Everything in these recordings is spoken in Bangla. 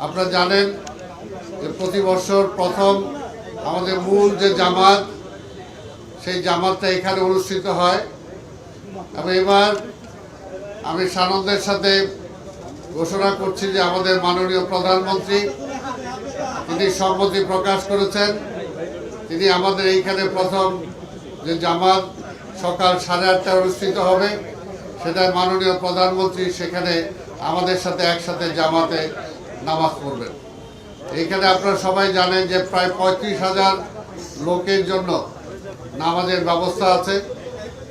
আপনারা জানেন যে প্রতি বছর প্রথম আমাদের মূল যে জামাত, সেই জামাতটা এখানে অনুষ্ঠিত হয়। এবং এবার আমি সানন্দের সাথে ঘোষণা করছি যে আমাদের মাননীয় প্রধানমন্ত্রী তিনি সম্মতি প্রকাশ করেছেন। তিনি আমাদের এইখানে প্রথম যে জামাত সকাল 8:30টায় অনুষ্ঠিত হবে, সেটা মাননীয় প্রধানমন্ত্রী সেখানে আমাদের সাথে একসাথে জামাতে নামাজ পড়বেন। এইখানে আপনারা সবাই জানেন যে প্রায় 35,000 লোকের জন্য নামাজের ব্যবস্থা আছে,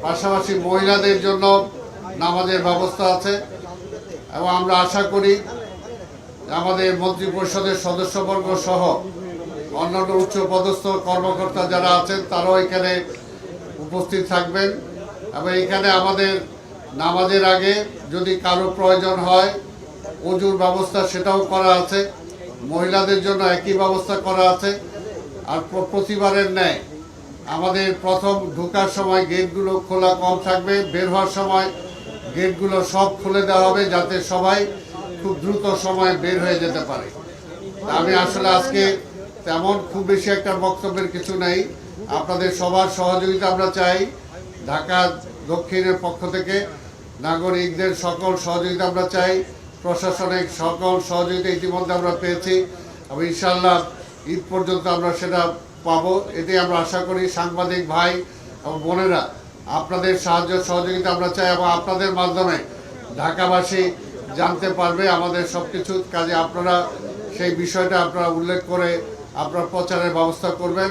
পাশাপাশি মহিলাদের জন্য নামাজের ব্যবস্থা আছে। এবং আমরা আশা করি আমাদের মন্ত্রিপরিষদের সদস্যবর্গ সহ অন্যান্য উচ্চপদস্থ কর্মকর্তা যারা আছেন তারাও এখানে উপস্থিত থাকবেন। এবং এখানে আমাদের নামাজের আগে যদি কারো প্রয়োজন হয় ওযুর ব্যবস্থা সেটাও করা আছে, মহিলাদের জন্য একই ব্যবস্থা করা আছে। আর প্রতিবারের ন্যায় আমাদের প্রথম ঢোকার সময় গেটগুলো খোলা কম থাকবে, বের হওয়ার সময় গেটগুলো সব খুলে দেওয়া হবে যাতে সবাই খুব দ্রুত সময়ে বের হয়ে যেতে পারে। আমি আসলে আজকে তেমন খুব বেশি একটা বক্তব্যের কিছু নেই, আপনাদের সবার সহযোগিতা আমরা চাই। ঢাকা দক্ষিণের পক্ষ থেকে নাগরিকদের সকল সহযোগিতা আমরা চাই, প্রশাসনিক সকল সহযোগিতা ইতিমধ্যে আমরা পেয়েছি এবং ইনশাআল্লাহ ঈদ পর্যন্ত আমরা সেটা পাবো, এটাই আমরা আশা করি। সাংবাদিক ভাই এবং বোনেরা, আপনাদের সাহায্য সহযোগিতা আমরা চাই এবং আপনাদের মাধ্যমে ঢাকাবাসী জানতে পারবে আমাদের সব কিছু কাজে। আপনারা সেই বিষয়টা আপনারা উল্লেখ করে আপনারা প্রচারের ব্যবস্থা করবেন।